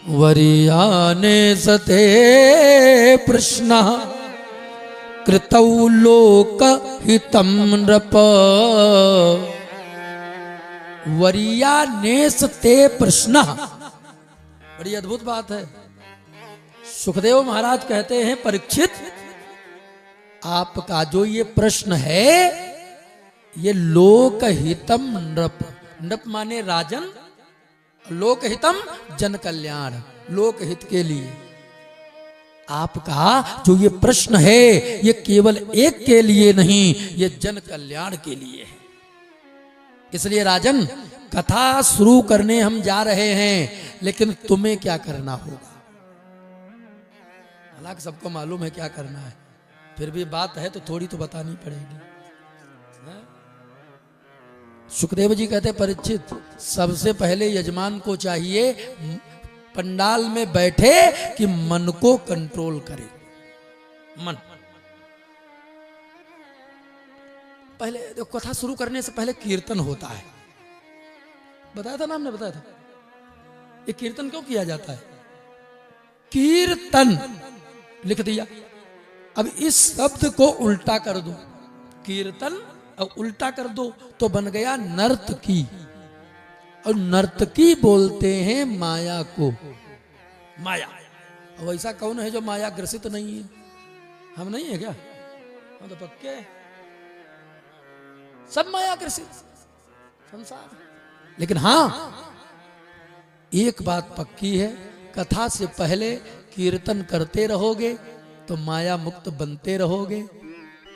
वरीयाने सते प्रश्न कृतौ लोक हितम नृप। वरीयानेस ते प्रश्न, बड़ी अद्भुत बात है। सुखदेव महाराज कहते हैं परीक्षित, आपका जो ये प्रश्न है ये लोकहितम नृप, नृप माने राजन, लोकहितम जन कल्याण, लोकहित के लिए आपका जो ये प्रश्न है ये केवल एक के लिए नहीं, ये जन कल्याण के लिए है। इसलिए राजन कथा शुरू करने हम जा रहे हैं, लेकिन तुम्हें क्या करना होगा। हालांकि सबको मालूम है क्या करना है, फिर भी बात है तो थोड़ी तो बतानी पड़ेगी। सुखदेव जी कहते परीक्षित, सबसे पहले यजमान को चाहिए पंडाल में बैठे कि मन को कंट्रोल करे। मन पहले देखो, कथा शुरू करने से पहले कीर्तन होता है, बताया था ना हमने, बताया था। ये कीर्तन क्यों किया जाता है? कीर्तन लिख दिया, अब इस शब्द को उल्टा कर दो, कीर्तन और उल्टा कर दो तो बन गया नर्तकी। और नर्तकी बोलते हैं माया को, माया। और ऐसा कौन है जो माया ग्रसित नहीं है? हम नहीं है क्या? हम तो पक्के सब माया ग्रसित संसार। लेकिन हाँ, एक बात पक्की है, कथा से पहले कीर्तन करते रहोगे तो माया मुक्त बनते रहोगे,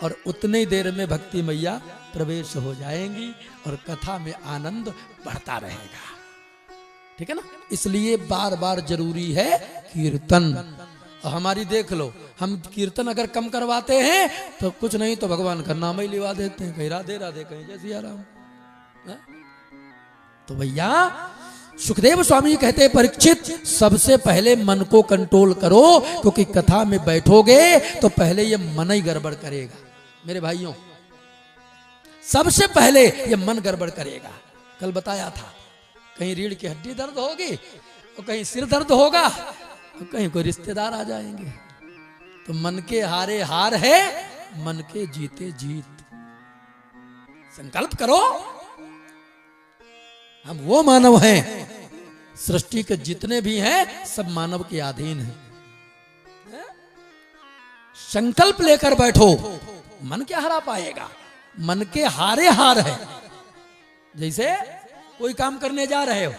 और उतनी देर में भक्ति मैया प्रवेश हो जाएंगी और कथा में आनंद बढ़ता रहेगा। ठीक है ना? इसलिए बार बार जरूरी है कीर्तन। और हमारी देख लो, हम कीर्तन अगर कम करवाते हैं तो कुछ नहीं तो भगवान का नाम ही लिवा देते हैं, कहीं राधे राधे, कहीं जय सिया राम। तो भैया सुखदेव स्वामी कहते हैं परीक्षित, सबसे पहले मन को कंट्रोल करो, क्योंकि कथा में बैठोगे तो पहले ये मन ही गड़बड़ करेगा। मेरे भाइयों, सबसे पहले ये मन गड़बड़ करेगा। कल बताया था, कहीं रीढ़ की हड्डी दर्द होगी और कहीं सिर दर्द होगा और कहीं कोई रिश्तेदार आ जाएंगे। तो मन के हारे हार है, मन के जीते जीत। संकल्प करो, हम वो मानव हैं, सृष्टि के जितने भी हैं सब मानव के अधीन हैं। संकल्प लेकर बैठो, मन क्या हरा पाएगा? मन के हारे हार है। जैसे कोई काम करने जा रहे हो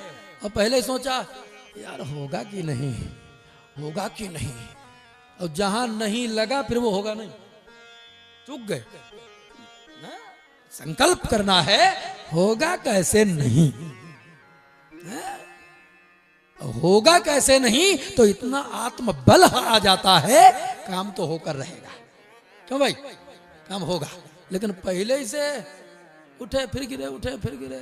और पहले सोचा यार होगा कि नहीं, होगा कि नहीं, और जहां नहीं लगा फिर वो होगा नहीं, चूक गए। संकल्प करना है, होगा कैसे नहीं, होगा कैसे नहीं, तो इतना आत्मबल आ जाता है, काम तो होकर रहेगा। क्यों भाई? काम होगा। लेकिन पहले ही से उठे फिर गिरे, उठे फिर गिरे,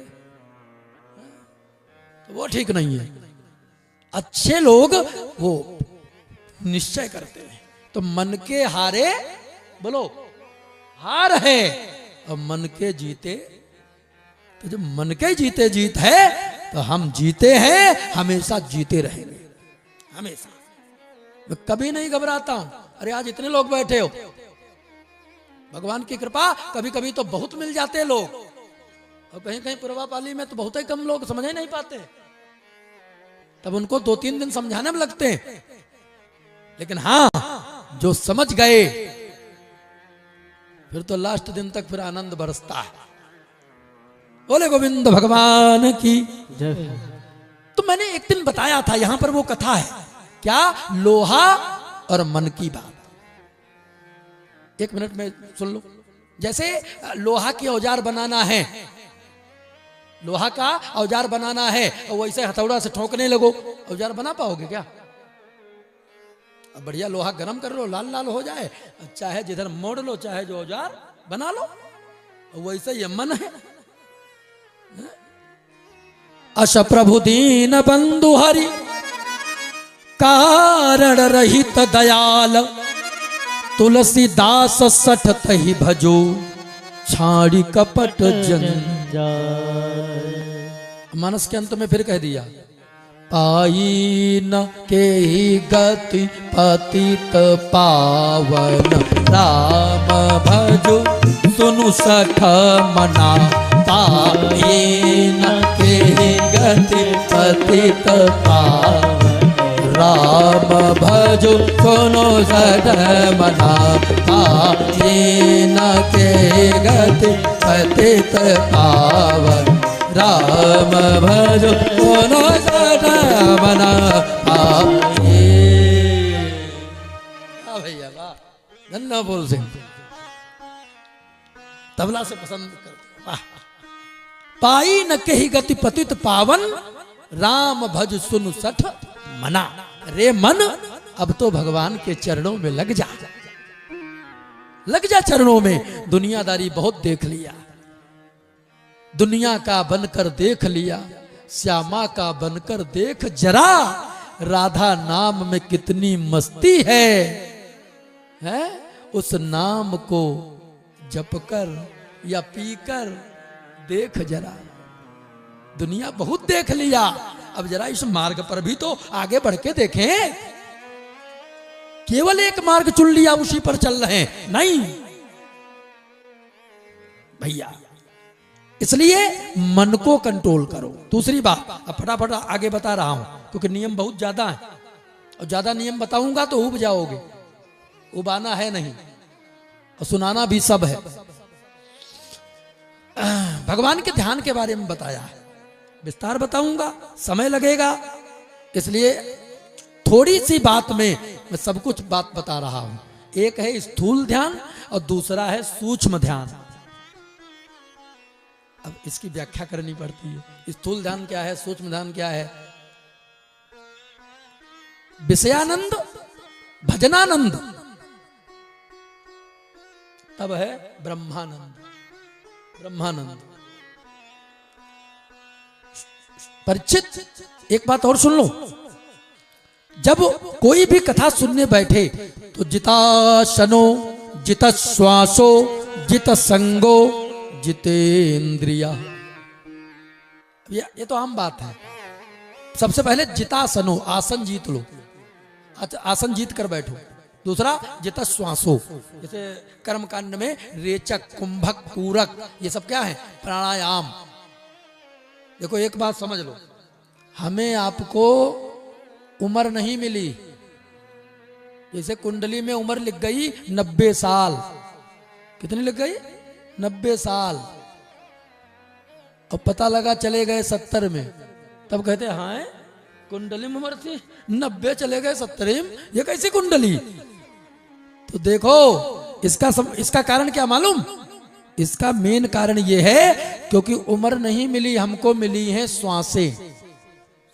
तो वो ठीक नहीं है। अच्छे लोग वो निश्चय करते हैं। तो मन के हारे, बोलो हार है, और मन के जीते, तो जब मन के जीते जीत है तो हम जीते हैं, हमेशा जीते रहेंगे, हमेशा। मैं कभी नहीं घबराता हूं। अरे आज इतने लोग बैठे हो, भगवान की कृपा, कभी कभी तो बहुत मिल जाते हैं लोग, और कहीं कहीं पूर्वापाली में तो बहुत ही कम लोग समझ ही नहीं पाते, तब उनको 2-3 दिन समझाने में लगते हैं। लेकिन हाँ, जो समझ गए फिर तो लास्ट दिन तक फिर आनंद बरसता है। बोले गोविंद भगवान की जय। तो मैंने एक दिन बताया था, यहां पर वो कथा है क्या, लोहा और मन की बात। 1 मिनट में सुन लो। जैसे लोहा की औजार बनाना है, लोहा का औजार बनाना है, और वैसे हथौड़ा से ठोकने लगो, औजार बना पाओगे क्या? अब बढ़िया लोहा गरम कर लो, लाल लाल हो जाए, चाहे जिधर मोड़ लो, चाहे जो औजार बना लो। वैसे ये मन है। अश प्रभु दीन बंधु हरि, कारण रहित दयाल, तुलसीदास सठत ही भजो, छाड़ी कपट जंजाल। मानस के अंत में फिर कह दिया, पाई न के गति पतित पावन, राम भजो सुनु सठ मना। पाई न के गति पतित पावन, राम भजो सुनु सठ मना। पाई न के गति पतित पावन, राम भजो सुनु सठ मना। भैया वाह, धन्ना बोल सिंह तबला से पसंद करते। वाह, पाई न कही गति पतित पावन, राम भज सुन सठ मना। रे मन, अब तो भगवान के चरणों में लग जा, लग जा चरणों में। दुनियादारी बहुत देख लिया, दुनिया का बनकर देख लिया, श्यामा का बनकर देख जरा। राधा नाम में कितनी मस्ती है, उस नाम को जपकर या पीकर देख जरा। दुनिया बहुत देख लिया, अब जरा इस मार्ग पर भी तो आगे बढ़ के देखें। केवल एक मार्ग चुन लिया, उसी पर चल रहे हैं, नहीं भैया। इसलिए मन को कंट्रोल करो। दूसरी बात, अब फटाफट आगे बता रहा हूं क्योंकि नियम बहुत ज्यादा है, और ज्यादा नियम बताऊंगा तो उब जाओगे। उबाना है नहीं और सुनाना भी सब है। भगवान के ध्यान के बारे में बताया है, विस्तार बताऊंगा, समय लगेगा, इसलिए थोड़ी सी बात में मैं सब कुछ बात बता रहा हूं। एक है स्थूल ध्यान और दूसरा है सूक्ष्म ध्यान। अब इसकी व्याख्या करनी पड़ती है। स्थूल ध्यान क्या है, सूक्ष्म ध्यान क्या है? विषयानंद, भजनानंद, तब है ब्रह्मानंद। ब्रह्मानंद। परिचित एक बात और सुन लो, जब कोई भी कथा सुनने बैठे तो जिताशनो, जित श्वासो, जित संगो, जितेंद्रिया। ये तो आम बात है। सबसे पहले जितासनो, आसन जीत लो, आसन जीत कर बैठो। दूसरा जित श्वासो, जैसे कर्म कांड में रेचक, कुंभक, पूरक, ये सब क्या है? प्राणायाम। देखो एक बात समझ लो, हमें आपको उम्र नहीं मिली। जैसे कुंडली में उम्र लिख गई 90 साल, कितनी लिख गई? 90 साल। और पता लगा चले गए 70 में, तब कहते हाँ कुंडली में उम्र थी 90, चले गए 70 में, ये कैसी कुंडली? तो देखो इसका कारण क्या मालूम? इसका मेन कारण ये है क्योंकि उम्र नहीं मिली हमको, मिली है श्वासें,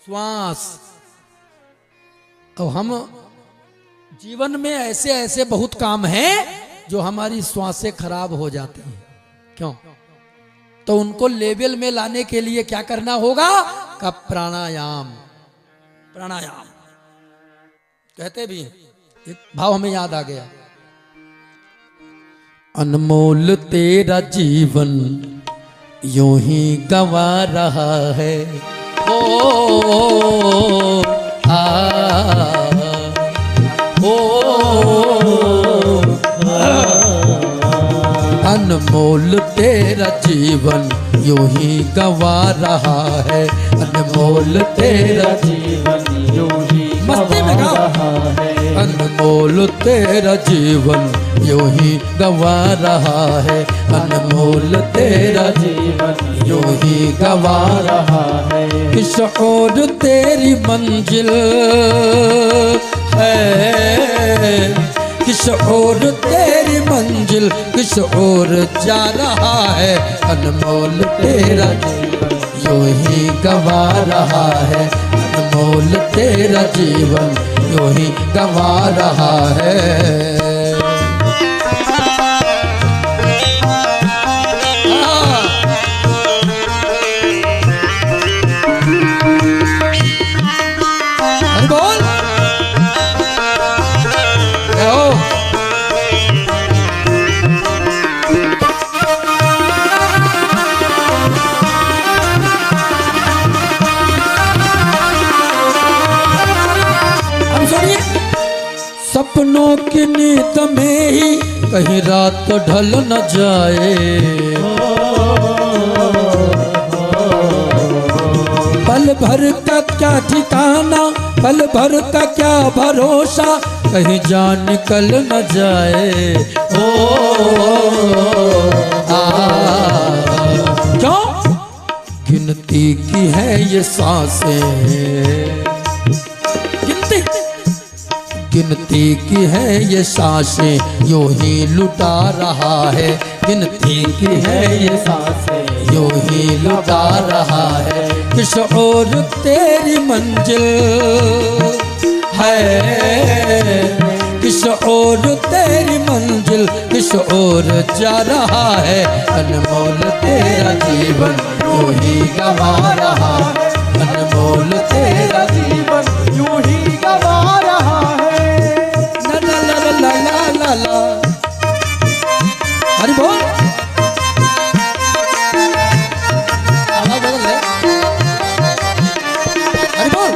श्वास। और हम जीवन में ऐसे ऐसे बहुत काम हैं जो हमारी श्वासें खराब हो जाती हैं। क्यों? तो उनको लेवल में लाने के लिए क्या करना होगा? का प्राणायाम। प्राणायाम कहते भी हैं। एक भाव हमें याद आ गया, अनमोल तेरा जीवन यूं ही गवा रहा है। ओ आ ओ अनमोल तेरा जीवन यूं ही गवा रहा है। अनमोल तेरा जीवन यूं ही गवा रहा है। अनमोल तेरा जीवन यूं ही गवा रहा है। अनमोल तेरा जीवन यूं ही गवा रहा है। किस ओर तेरी मंजिल है, किस ओर तेरी मंजिल, किस ओर जा रहा है। अनमोल तेरा जीवन यूं ही गवा रहा है। अनमोल तेरा जीवन यूं ही गवा रहा है। सपनों की नींद में ही कहीं रात ढल न जाए, पल भर का क्या ठिकाना, पल भर का क्या भरोसा, कहीं जान निकल न जाए। क्यों? गिनती की है ये सांसें, गिनती की है ये सांसें, यूं ही लुटा रहा है। गिनती की है ये सांसें, यूं ही लुटा रहा है। किस ओर तेरी मंजिल है, किस ओर तेरी मंजिल, किस ओर जा रहा है। अनमोल तेरा जीवन यूं ही गवा रहा है, अनमोल तेरा जीवन यूं ही गवा रहा है। ला हरि बोल, आवाज बदल ले, हरि बोल।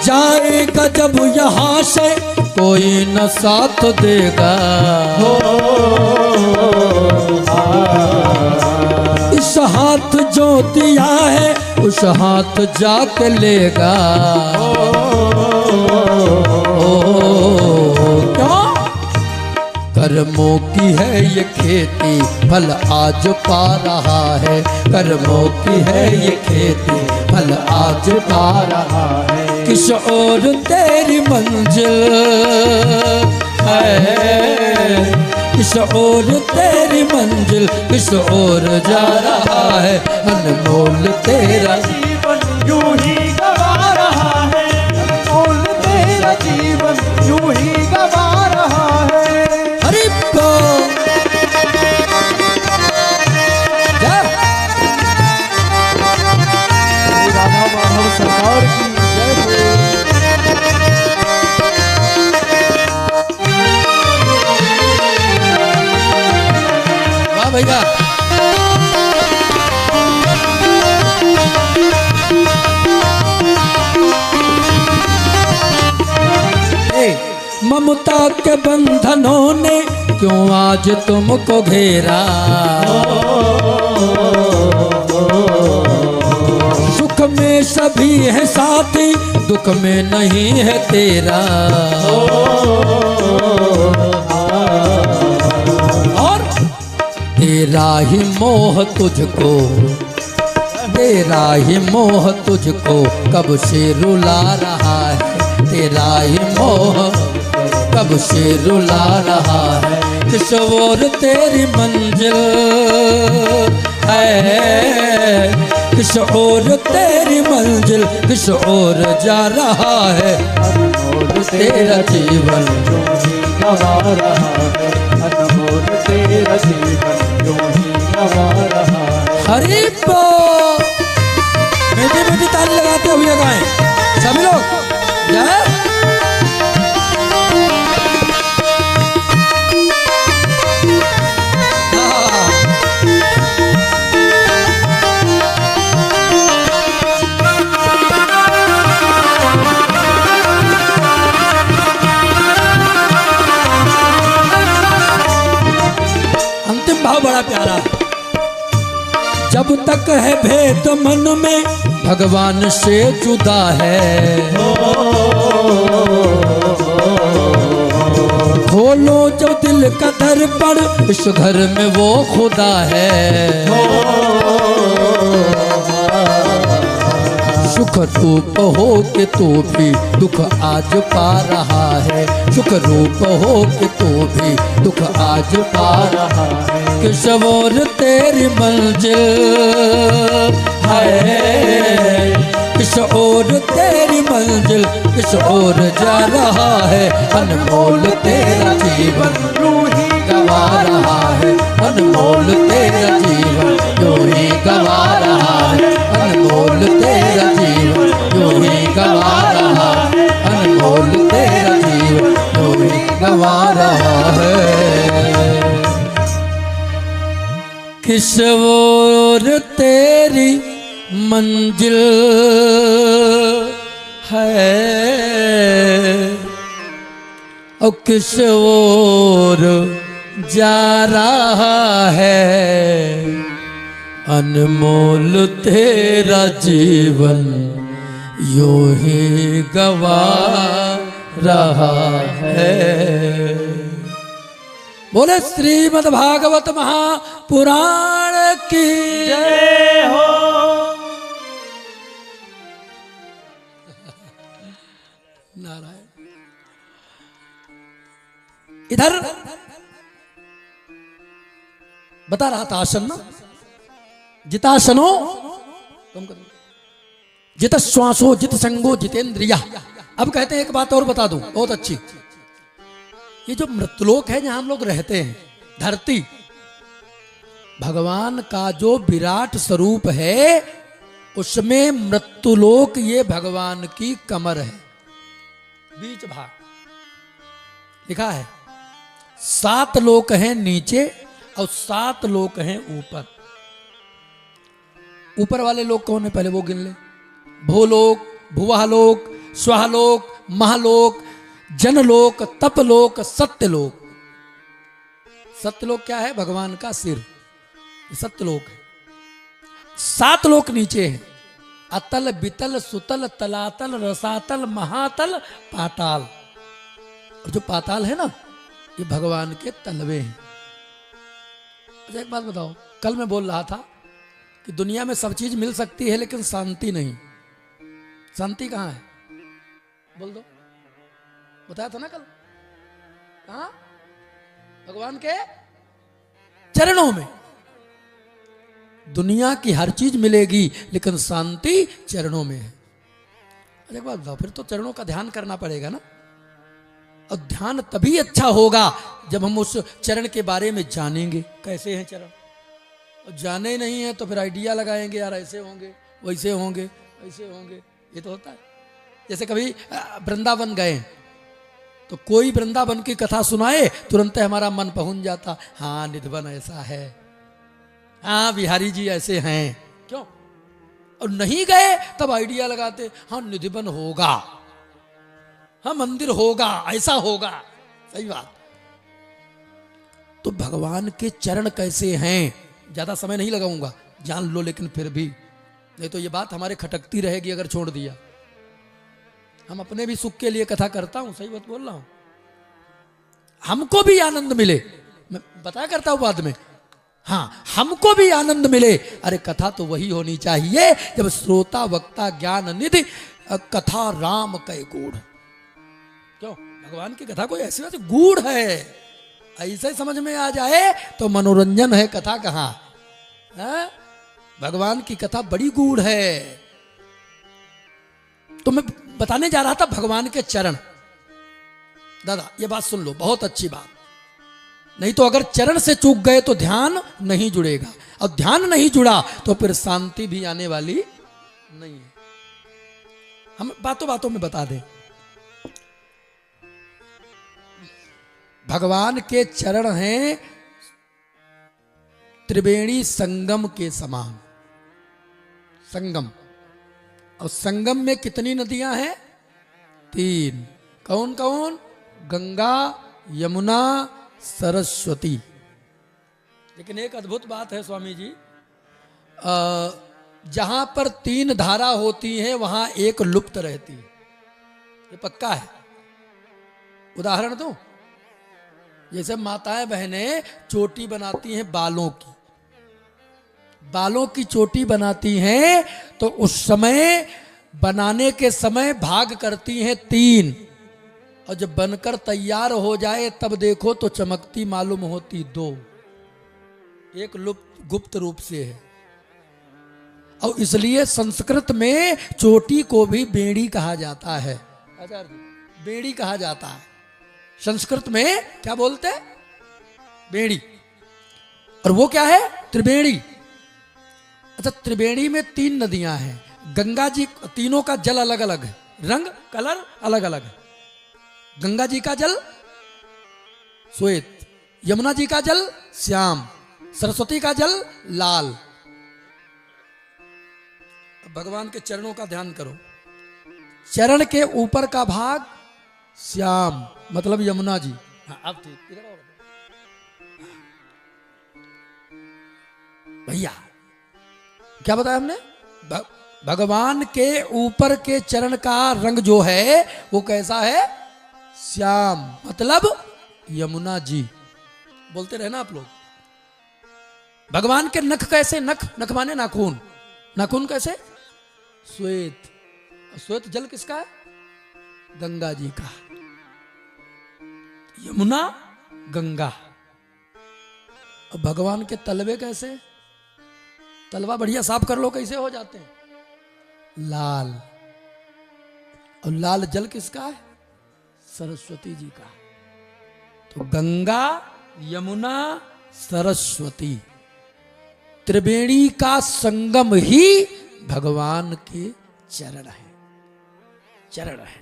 जाएगा जब यहाँ से कोई न साथ देगा, इस हाथ जो दिया है उस हाथ जाके लेगा। क्यों? कर्मों की है ये खेती, फल आज पा रहा है। कर्मों की है ये खेती, फल आज पा रहा है। किस ओर तेरी मंजिल है, किस ओर तेरी मंजिल, किस ओर जा रहा है। अनमोल तेरा जीवन यूं ही गवा रहा है, अनमोल तेरा जीवन यूं ही गवा रहा है। हरि बोल। राधा माधव सरकार की भैया। ममता के बंधनों ने क्यों आज तुमको घेरा, सुख में सभी है साथी, दुख में नहीं है तेरा। तेरा ही मोह तुझको, तेरा ही मोह तुझको कब से रुला रहा है। तेरा ही मोह कब से रुला रहा है। किस ओर तेरी मंजिल है, किस ओर तेरी मंजिल, किस ओर जा रहा है। अनमोल तेरा जीवन यूं ही गवा रहा है, अनमोल तेरा जीवन यूं ही गवा रहा है। हरि बोल। मीठी मीठी ताली लगाते हुए गाएं सभी लोग। जय भाव बड़ा प्यारा। जब तक है भेद मन में भगवान से जुदा है, खोलो जो दिल का दर्पण इस घर में वो खुदा है। सुख रूप हो के तू भी दुख आज पा रहा है, सुख रूप हो के तू भी दुख आज पा रहा है। किस ओर तेरी मंजिल है, किस ओर तेरी मंजिल, किस ओर जा रहा है। अनमोल तेरा जीवन यूं ही गवा रहा है, अनमोल तेरा जीवन यूं ही गवा रहा है, अनमोल तेरा जीवन यूं ही गवा रहा किस ओर तेरी मंजिल है, और किस ओर जा रहा है, अनमोल तेरा जीवन यूं ही गवा रहा है। बोले श्रीमद् भागवत महापुराण की जय हो। नारायण। इधर बता रहा था आसन ना, जितासनो कम करो, जित श्वासो जित संगो जितेंद्रिया। अब कहते हैं एक बात और बता दूं बहुत अच्छी, ये जो मृतलोक है जहां हम लोग रहते हैं, धरती, भगवान का जो विराट स्वरूप है उसमें मृत्युलोक ये भगवान की कमर है, बीच भाग लिखा है। 7 लोक हैं नीचे और 7 लोक हैं ऊपर। ऊपर वाले लोग कौन है पहले वो गिन ले। भूलोक, भुवलोक, स्वहलोक, महलोक, जनलोक, तपलोक, सत्यलोक। सत्यलोक क्या है? भगवान का सिर, सत्यलोक है। 7 लोक नीचे हैं, अतल, बितल, सुतल, तलातल, रसातल, महातल, पाताल। और जो पाताल है ना ये भगवान के तलवे हैं। अच्छा एक बात बताओ, कल मैं बोल रहा था कि दुनिया में सब चीज मिल सकती है लेकिन शांति नहीं। शांति कहाँ है? बोल दो। बताया था ना कल, कहाँ? भगवान के चरणों में। दुनिया की हर चीज मिलेगी लेकिन शांति चरणों में है। अरे एक बात बताओ, फिर तो चरणों का ध्यान करना पड़ेगा ना। और ध्यान तभी अच्छा होगा जब हम उस चरण के बारे में जानेंगे, कैसे हैं चरण। और जाने ही नहीं है तो फिर आइडिया लगाएंगे, यार ऐसे होंगे, वैसे होंगे, ऐसे होंगे। ये तो होता है। जैसे कभी वृंदावन गए तो कोई वृंदावन की कथा सुनाए तुरंत हमारा मन पहुंच जाता, हाँ निधिवन ऐसा है, हाँ बिहारी जी ऐसे हैं। क्यों? और नहीं गए तब आइडिया लगाते, हाँ निधिवन होगा, हाँ मंदिर होगा, ऐसा होगा। सही बात। तो भगवान के चरण कैसे हैं, ज्यादा समय नहीं लगाऊंगा, जान लो। लेकिन फिर भी नहीं तो ये बात हमारे खटकती रहेगी अगर छोड़ दिया। हम अपने भी सुख के लिए कथा करता हूं, सही बात बोल रहा हूं, हमको भी आनंद मिले, मैं बताया करता हूं बाद में। हाँ हमको भी आनंद मिले। अरे कथा तो वही होनी चाहिए जब श्रोता वक्ता ज्ञान निधि कथा राम कै गूढ़। क्यों? भगवान की कथा कोई ऐसी वैसी गूढ़ है, ऐसे समझ में आ जाए तो मनोरंजन है। कथा कहाँ है? भगवान की कथा बड़ी गूढ़ है। तो मैं बताने जा रहा था भगवान के चरण। दादा ये बात सुन लो, बहुत अच्छी बात। नहीं तो अगर चरण से चूक गए तो ध्यान नहीं जुड़ेगा, और ध्यान नहीं जुड़ा तो फिर शांति भी आने वाली नहीं है। हम बातों बातों में बता दें, भगवान के चरण हैं त्रिवेणी संगम के समान। संगम, और संगम में कितनी नदियां हैं? 3। कौन कौन? गंगा, यमुना, सरस्वती। लेकिन एक अद्भुत बात है स्वामी जी, जहां पर 3 धारा होती हैं वहां एक लुप्त रहती है। ये पक्का है। उदाहरण दूं, जैसे माताएं बहनें चोटी बनाती हैं बालों की, बालों की चोटी बनाती हैं तो उस समय बनाने के समय भाग करती हैं 3, और जब बनकर तैयार हो जाए तब देखो तो चमकती मालूम होती 2। एक लुप्त गुप्त रूप से है। और इसलिए संस्कृत में चोटी को भी बेड़ी कहा जाता है। आचार्य जी, बेड़ी कहा जाता है। संस्कृत में क्या बोलते हैं? बेड़ी। और वो क्या है? त्रिवेणी। अच्छा, त्रिवेणी में 3 नदियां हैं। गंगा जी, तीनों का जल अलग अलग है, रंग कलर अलग अलग है। गंगा जी का जल श्वेत, यमुना जी का जल श्याम, सरस्वती का जल लाल। भगवान के चरणों का ध्यान करो, चरण के ऊपर का भाग श्याम, मतलब यमुना जी। हाँ, अब ठीक, इधर आओ भैया। क्या बताया हमने? भगवान के ऊपर के चरण का रंग जो है वो कैसा है? श्याम, मतलब यमुना जी। बोलते रहे ना आप लोग। भगवान के नख कैसे? नख, नख माने नाखून, नाखून कैसे? श्वेत। श्वेत जल किसका है? गंगा जी का। यमुना, गंगा। अब भगवान के तलवे कैसे? तलवा बढ़िया साफ कर लो, कैसे हो जाते हैं? लाल। और लाल जल किसका है? सरस्वती जी का। तो गंगा, यमुना, सरस्वती, त्रिवेणी का संगम ही भगवान के चरण है, चरण है।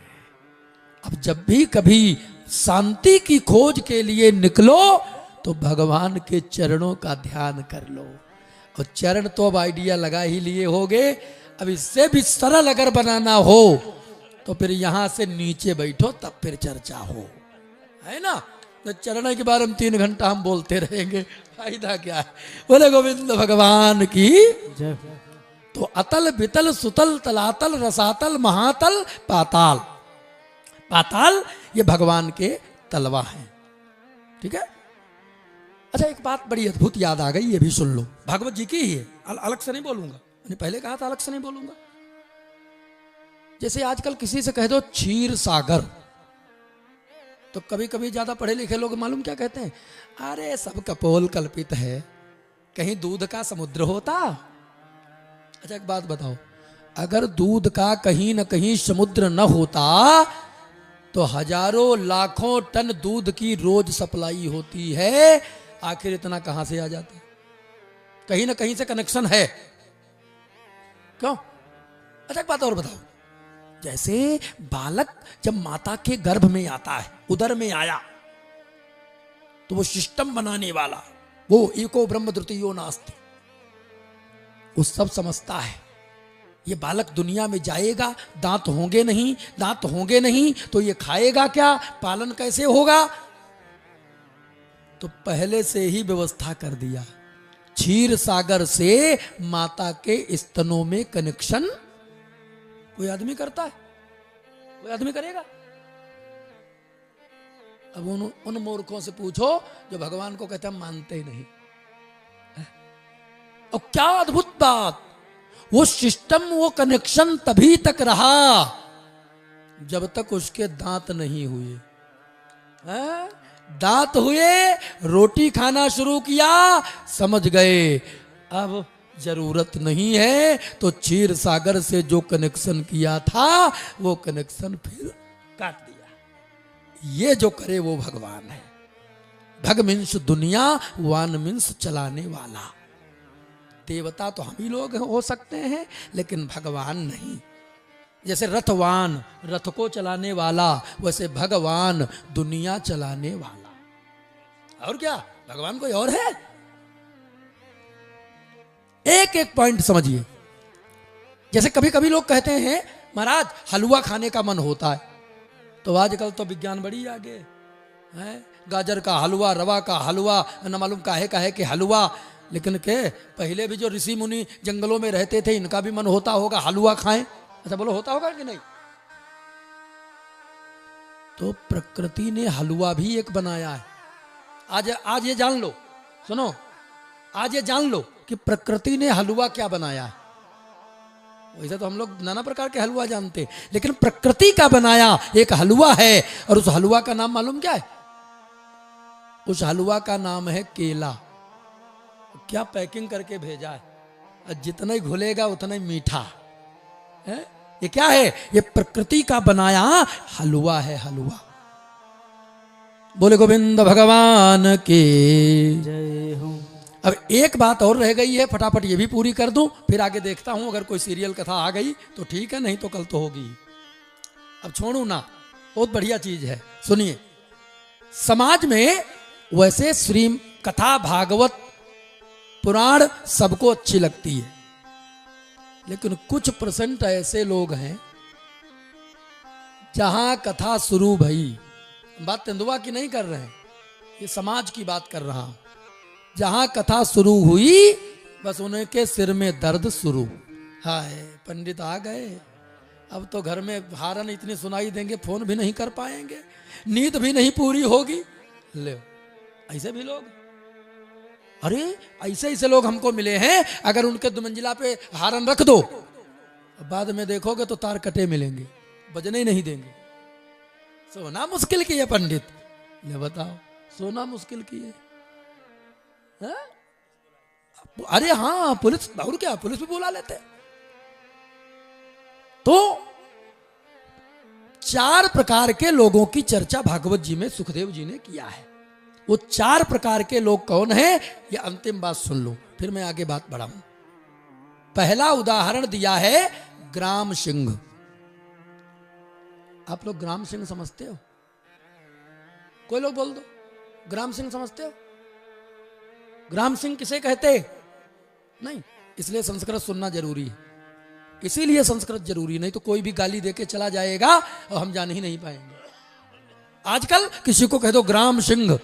अब जब भी कभी शांति की खोज के लिए निकलो तो भगवान के चरणों का ध्यान कर लो। और चरण तो अब आइडिया लगा ही लिए होगे, अब इससे भी सरल अगर बनाना हो तो फिर यहां से नीचे बैठो, तब फिर चर्चा हो, है ना। तो चरण के बारे में 3 घंटा हम बोलते रहेंगे, फायदा क्या है? बोले गोविंद भगवान की जय। तो अतल, वितल, सुतल, तलातल, रसातल, महातल, पाताल। पाताल ये भगवान के तलवा हैं, ठीक है। अच्छा, एक बात बड़ी अद्भुत याद आ गई, ये भी सुन लो, भागवत जी की ही है, अलग से नहीं बोलूंगा। मैंने पहले कहा था अलग से नहीं बोलूंगा। जैसे आजकल किसी से कह दो क्षीर सागर, तो कभी कभी ज्यादा पढ़े लिखे लोग मालूम क्या कहते हैं? अरे सब कपोल कल्पित है, कहीं दूध का समुद्र होता। अच्छा एक बात बताओ, अगर दूध का कहीं न कहीं समुद्र न होता तो हजारों लाखों टन दूध की रोज सप्लाई होती है, आखिर इतना कहां से आ जाता है? कहीं ना कहीं से कनेक्शन है, क्यों? अच्छा एक बात और बताओ, जैसे बालक जब माता के गर्भ में आता है, उदर में आया, तो वो सिस्टम बनाने वाला, वो एको ब्रह्म द्वितीयो नास्ति, वो सब समझता है। ये बालक दुनिया में जाएगा, दांत होंगे नहीं, दांत होंगे नहीं तो ये खाएगा क्या, पालन कैसे होगा? तो पहले से ही व्यवस्था कर दिया। क्षीर सागर से माता के स्तनों में कनेक्शन कोई आदमी करता है? कोई आदमी करेगा? अब उन मूर्खों से पूछो जो भगवान को कहते हैं मानते ही नहीं। और क्या अद्भुत बात, वो सिस्टम, वो कनेक्शन तभी तक रहा जब तक उसके दांत नहीं हुए। दांत हुए, रोटी खाना शुरू किया, समझ गए अब जरूरत नहीं है, तो क्षीर सागर से जो कनेक्शन किया था वो कनेक्शन फिर काट दिया। ये जो करे वो भगवान है। भग मीन्स दुनिया, वान मीन्स चलाने वाला। देवता तो हम ही लोग हो सकते हैं, लेकिन भगवान नहीं। जैसे रथवान, रथ को चलाने वाला, वैसे भगवान दुनिया चलाने वाला। और क्या, भगवान कोई और है? एक एक पॉइंट समझिए। जैसे कभी कभी लोग कहते हैं महाराज हलवा खाने का मन होता है, तो आजकल तो विज्ञान बड़ी आगे है, गाजर का हलवा, रवा का हलवा, न मालूम काहे काहे के हलवा। लेकिन के पहले भी जो ऋषि मुनि जंगलों में रहते थे, इनका भी मन होता होगा हलवा खाएं। अच्छा बोलो, होता होगा कि नहीं? तो प्रकृति ने हलवा भी एक बनाया है। आज ये जान लो, सुनो, आज ये जान लो कि प्रकृति ने हलवा क्या बनाया है। वैसे तो हम लोग नाना प्रकार के हलवा जानते हैं, लेकिन प्रकृति का बनाया एक हलवा है, और उस हलवा का नाम मालूम क्या है? उस हलवा का नाम है केला। क्या पैकिंग करके भेजा है, जितना ही घुलेगा उतना ही मीठा है। ये क्या है? ये प्रकृति का बनाया हलवा है, हलवा। बोले गोविंद भगवान की जय हो। अब एक बात और रह गई है, फटाफट ये भी पूरी कर दूं, फिर आगे देखता हूं, अगर कोई सीरियल कथा आ गई तो ठीक है, नहीं तो कल तो होगी। अब छोड़ू ना, बहुत बढ़िया चीज है, सुनिए। समाज में वैसे श्री कथा भागवत पुराण सबको अच्छी लगती है, लेकिन कुछ परसेंट ऐसे लोग हैं जहां कथा शुरू भई, बात तेंदुआ की नहीं कर रहे हैं, ये समाज की बात कर रहा हूं, जहां कथा शुरू हुई बस उनके सिर में दर्द शुरू। हाय पंडित आ गए, अब तो घर में हारन इतनी सुनाई देंगे, फोन भी नहीं कर पाएंगे, नींद भी नहीं पूरी होगी। ले ऐसे भी लोग, अरे ऐसे ऐसे लोग हमको मिले हैं, अगर उनके दुमंजिला पे हारन रख दो, बाद में देखोगे तो तार कटे मिलेंगे, बजने ही नहीं देंगे। सोना मुश्किल की है पंडित, ले बताओ सोना मुश्किल की है? अरे हाँ पुलिस, और क्या पुलिस भी बुला लेते। तो 4 प्रकार के लोगों की चर्चा भागवत जी में सुखदेव जी ने किया है। वो 4 प्रकार के लोग कौन हैं, ये अंतिम बात सुन लो, फिर मैं आगे बात बढ़ाऊं। पहला उदाहरण दिया है ग्राम सिंह। आप लोग ग्राम सिंह समझते हो? कोई लोग बोल दो, ग्राम सिंह समझते हो? ग्राम सिंह किसे कहते? नहीं, इसलिए संस्कृत सुनना जरूरी है, इसीलिए संस्कृत जरूरी, नहीं तो कोई भी गाली देके चला जाएगा और हम जान ही नहीं पाएंगे। आजकल किसी को कह दो ग्राम सिंह,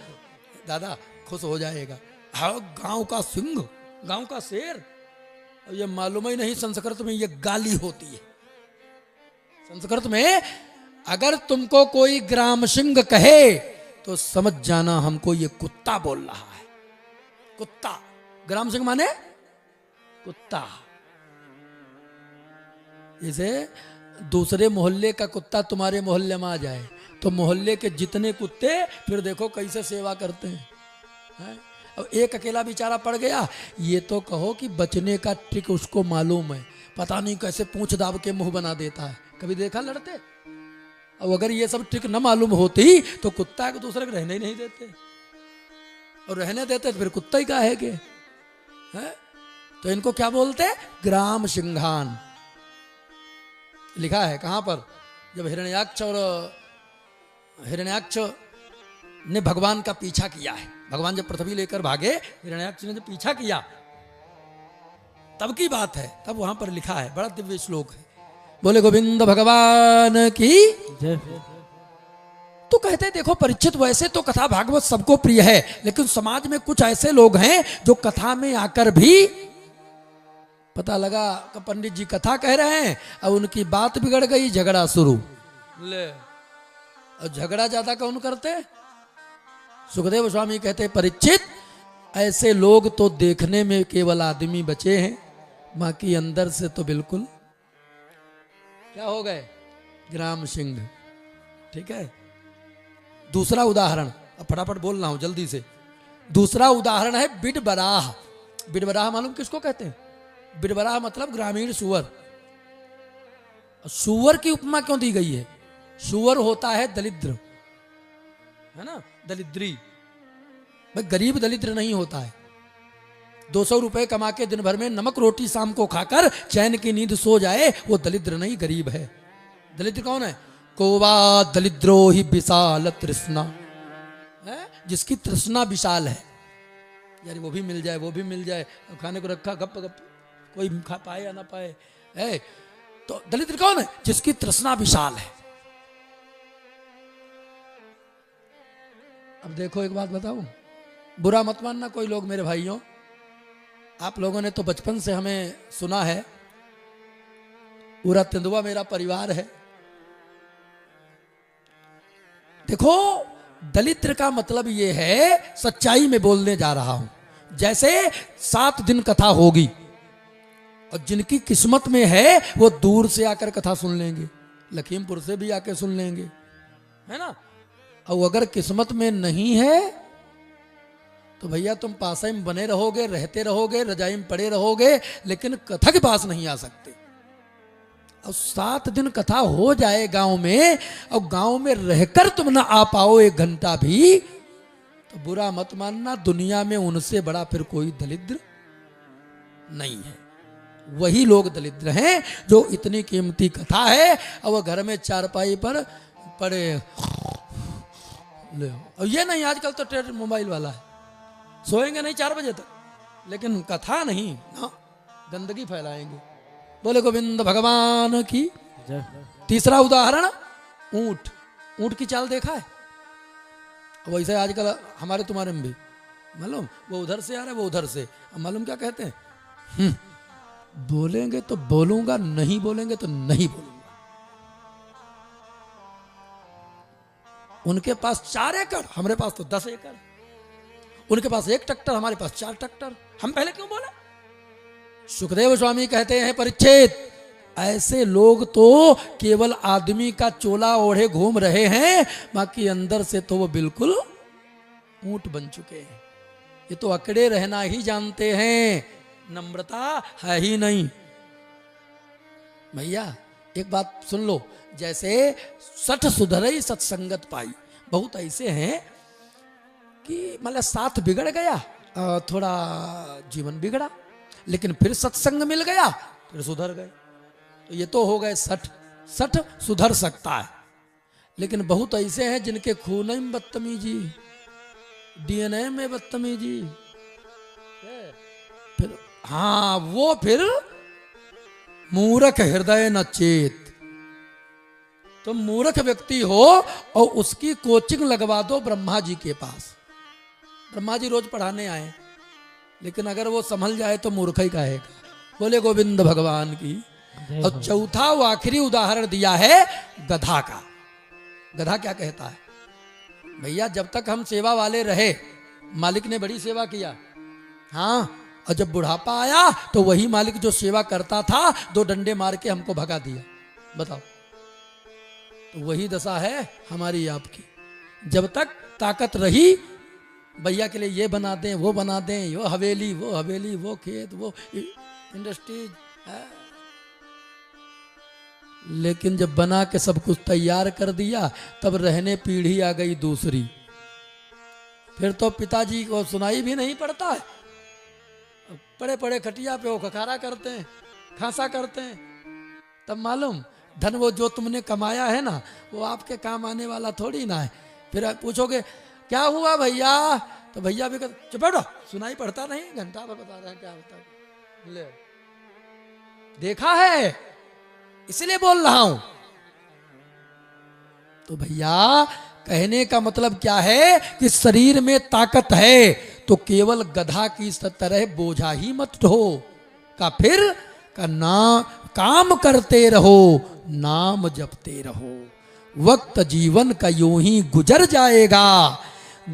दादा खुश हो जाएगा, हाँ गांव का सिंह, गांव का शेर, और ये मालूम ही नहीं संस्कृत में ये गाली होती है। संस्कृत में अगर तुमको कोई ग्राम सिंह कहे तो समझ जाना हमको ये कुत्ता बोल रहा है। कुत्ता, ग्राम सिंह माने कुत्ता। जैसे दूसरे मोहल्ले का कुत्ता तुम्हारे मोहल्ले में आ जाए तो मोहल्ले के जितने कुत्ते फिर देखो कैसे सेवा करते हैं। अब एक अकेला बेचारा पड़ गया, ये तो कहो कि बचने का ट्रिक उसको मालूम है, पता नहीं कैसे पूंछ दाब के मुंह बना देता है। कभी देखा लड़ते? अब अगर ये सब ट्रिक न मालूम होती तो कुत्ता एक दूसरे को रहने ही नहीं देते, और रहने देते तो फिर कुत्ता ही का है के है? तो इनको क्या बोलते? ग्राम सिंघान। लिखा है कहां पर? जब हिरण्याक्ष ने भगवान का पीछा किया है, भगवान जब पृथ्वी लेकर भागे, हिरण्याक्ष ने जब पीछा किया तब की बात है, तब वहां पर लिखा है, बड़ा दिव्य श्लोक है, बोले गोविंद भगवान की जय। तो कहते देखो परीक्षित, वैसे तो कथा भागवत सबको प्रिय है, लेकिन समाज में कुछ ऐसे लोग हैं जो कथा में आकर भी पता लगा कि पंडित जी कथा कह रहे हैं और उनकी बात बिगड़ गई, झगड़ा शुरू। ले, और झगड़ा ज्यादा कौन करते? सुखदेव स्वामी कहते परीक्षित, ऐसे लोग तो देखने में केवल आदमी बचे हैं, बाकी अंदर से तो बिल्कुल क्या हो गए? ग्राम सिंह। ठीक है, दूसरा उदाहरण, अब फटाफट बोल रहा हूं जल्दी से। दूसरा उदाहरण है बिडबराह। बिडबराह मालूम किसको कहते हैं? बिडबराह मतलब ग्रामीण सुअर। सुअर की उपमा क्यों दी गई है? सुअर होता है दरिद्र, है ना, दरिद्री। भाई गरीब दरिद्र नहीं होता है। 200 रुपए कमा के दिन भर में नमक रोटी शाम को खाकर चैन की नींद सो जाए, वो दरिद्र नहीं, गरीब है। दरिद्र कौन है? कोवा दरिद्रो ही विशाल तृष्णा, जिसकी तृष्णा विशाल है, यार वो भी मिल जाए, वो भी मिल जाए, खाने को रखा गप गप, कोई खा पाए या ना पाए है। तो दरिद्र कौन है? जिसकी तृष्णा विशाल है। अब देखो एक बात बताऊं, बुरा मत मानना कोई लोग मेरे भाइयों, आप लोगों ने तो बचपन से हमें सुना है, पूरा तेंदुआ मेरा परिवार है। देखो दलिद्र का मतलब ये है, सच्चाई में बोलने जा रहा हूं, जैसे 7 दिन कथा होगी और जिनकी किस्मत में है वो दूर से आकर कथा सुन लेंगे, लखीमपुर से भी आके सुन लेंगे, है ना। और अगर किस्मत में नहीं है तो भैया तुम पासा में बने रहोगे, रहते रहोगे, रजाई में पड़े रहोगे, लेकिन कथा के पास नहीं आ सकते। और 7 दिन कथा हो जाए गांव में, और गांव में रहकर तुम ना आ पाओ 1 घंटा भी, तो बुरा मत मानना, दुनिया में उनसे बड़ा फिर कोई दरिद्र नहीं है। वही लोग दरिद्र हैं जो इतनी कीमती कथा है और वह घर में चारपाई पर पड़े ले। और ये नहीं, आजकल तो मोबाइल वाला है, सोएंगे नहीं 4 बजे तक, लेकिन कथा नहीं ना, गंदगी फैलाएंगे। बोले गोविंद भगवान की। तीसरा उदाहरण ऊंट। ऊंट की चाल देखा है? वैसे आजकल हमारे तुम्हारे में भी मालूम, वो उधर से आ रहा है, वो उधर से। मालूम क्या कहते हैं? बोलेंगे तो बोलूंगा, नहीं बोलेंगे तो नहीं बोलूंगा। उनके पास 4 एकड़, हमारे पास तो 10 एकड़। उनके पास 1 ट्रैक्टर, हमारे पास 4 ट्रैक्टर। हम पहले क्यों बोले? सुखदेव स्वामी कहते हैं परीक्षित, ऐसे लोग तो केवल आदमी का चोला ओढ़े घूम रहे हैं, बाकी अंदर से तो वो बिल्कुल ऊंट बन चुके हैं। ये तो अकड़े रहना ही जानते हैं, नम्रता है ही नहीं। भैया एक बात सुन लो, जैसे 60 सुधरई सत्संगत पाई। बहुत ऐसे हैं कि मतलब साथ बिगड़ गया, थोड़ा जीवन बिगड़ा, लेकिन फिर सत्संग मिल गया, फिर सुधर गए। तो ये तो हो गए 60 सुधर सकता है। लेकिन बहुत ऐसे हैं जिनके खून में बदतमीजी, डीएनए में बदतमीजी, फिर हाँ वो फिर मूर्ख हृदय न चेत। तो मूर्ख व्यक्ति हो और उसकी कोचिंग लगवा दो ब्रह्मा जी के पास। ब्रह्मा जी रोज पढ़ाने आए, लेकिन अगर वो संभल जाए तो मूर्ख ही कहेगा। बोले गोविंद भगवान की। और चौथा वो आखिरी उदाहरण दिया है गधा का। गधा क्या कहता है? भैया जब तक हम सेवा वाले रहे, मालिक ने बड़ी सेवा किया, हाँ, और जब बुढ़ापा आया तो वही मालिक जो सेवा करता था 2 डंडे मार के हमको भगा दिया। बताओ, तो वही दशा है हमारी आपकी। जब तक ताकत रही, भैया के लिए ये बना दें, वो बना दें, वो हवेली, वो खेत, वो इंडस्ट्रीज, लेकिन जब बना के सब कुछ तैयार कर दिया, तब रहने पीढ़ी आ गई दूसरी। फिर तो पिताजी को सुनाई भी नहीं पड़ता है, पड़े पड़े खटिया पे वो खखारा करते हैं, खांसा करते हैं। तब मालूम धन वो जो तुमने कमाया है ना, वो आपके काम आने वाला थोड़ी ना है। फिर आप पूछोगे क्या हुआ भैया, तो भैया भी कहते चुप बैठो, सुनाई पड़ता नहीं, घंटा भर बता रहे हैं क्या बता। ले देखा है, इसलिए बोल रहा हूं। तो भैया कहने का मतलब क्या है कि शरीर में ताकत है तो केवल गधा की तरह बोझा ही मत ढो का, फिर का ना काम करते रहो, नाम जपते रहो। वक्त जीवन का यूं ही गुजर जाएगा,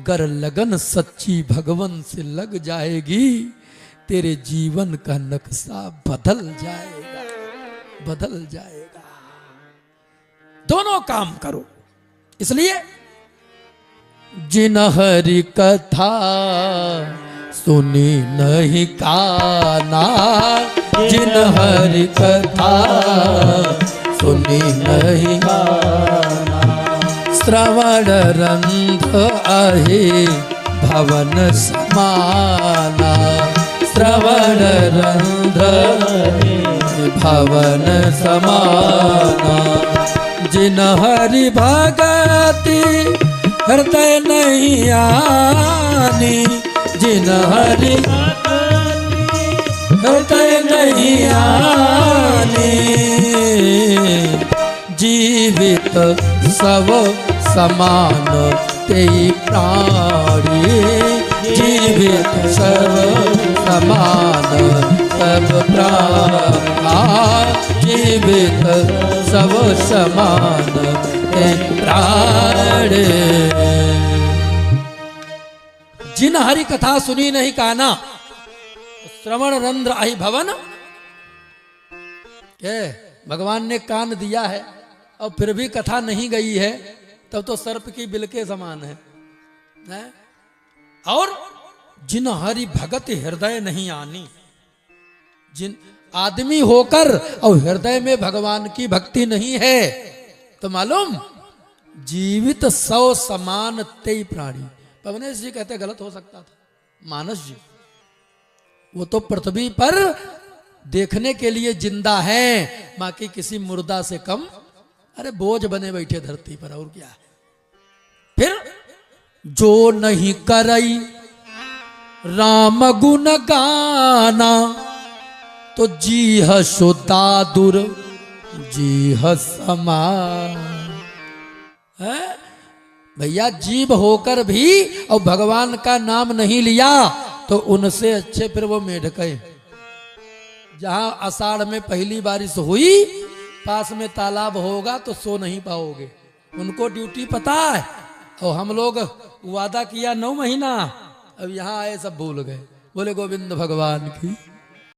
गर लगन सच्ची भगवन से लग जाएगी, तेरे जीवन का नक्शा बदल जाएगा, बदल जाएगा। दोनों काम करो। इसलिए जिन हरि कथा सुनी नहीं काना, जिन हरि कथा सुनी नहीं काना, श्रवण रंध्र आहे भवन समाना, श्रवण रंध्र भवन समाना। जिन हरि भगति हृदय नहीं आनी, जिन हरि हृदय नहीं आनी, जीवित सब समान तेई प्राणी, जीवित सब समान सब प्राण, जीवित सब समान तेई प्राण। जिन हरि कथा सुनी नहीं काना, श्रवण रंध्र आहि भवन। के भगवान ने कान दिया है और फिर भी कथा नहीं गई है, तब तो सर्प की बिल के समान है? और जिन हरि भगत हृदय नहीं आनी, जिन आदमी होकर और हृदय में भगवान की भक्ति नहीं है, तो मालूम जीवित 100 समान तेई प्राणी। पवनेश जी कहते गलत हो सकता था, मानस जी वो तो पृथ्वी पर देखने के लिए जिंदा है, बाकी किसी मुर्दा से कम, अरे बोझ बने बैठे धरती पर, और क्या है। फिर जो नहीं करई राम गुण गाना तो जीह सुदादुर जीह समान। है भैया, जीव होकर भी और भगवान का नाम नहीं लिया तो उनसे अच्छे फिर वो मेढके। जहां आषाढ़ में पहली बारिश हुई, पास में तालाब होगा तो सो नहीं पाओगे। उनको ड्यूटी पता है, और हम लोग वादा किया 9 महीना, अब यहाँ आए सब भूल गए। बोले गोविंद भगवान की।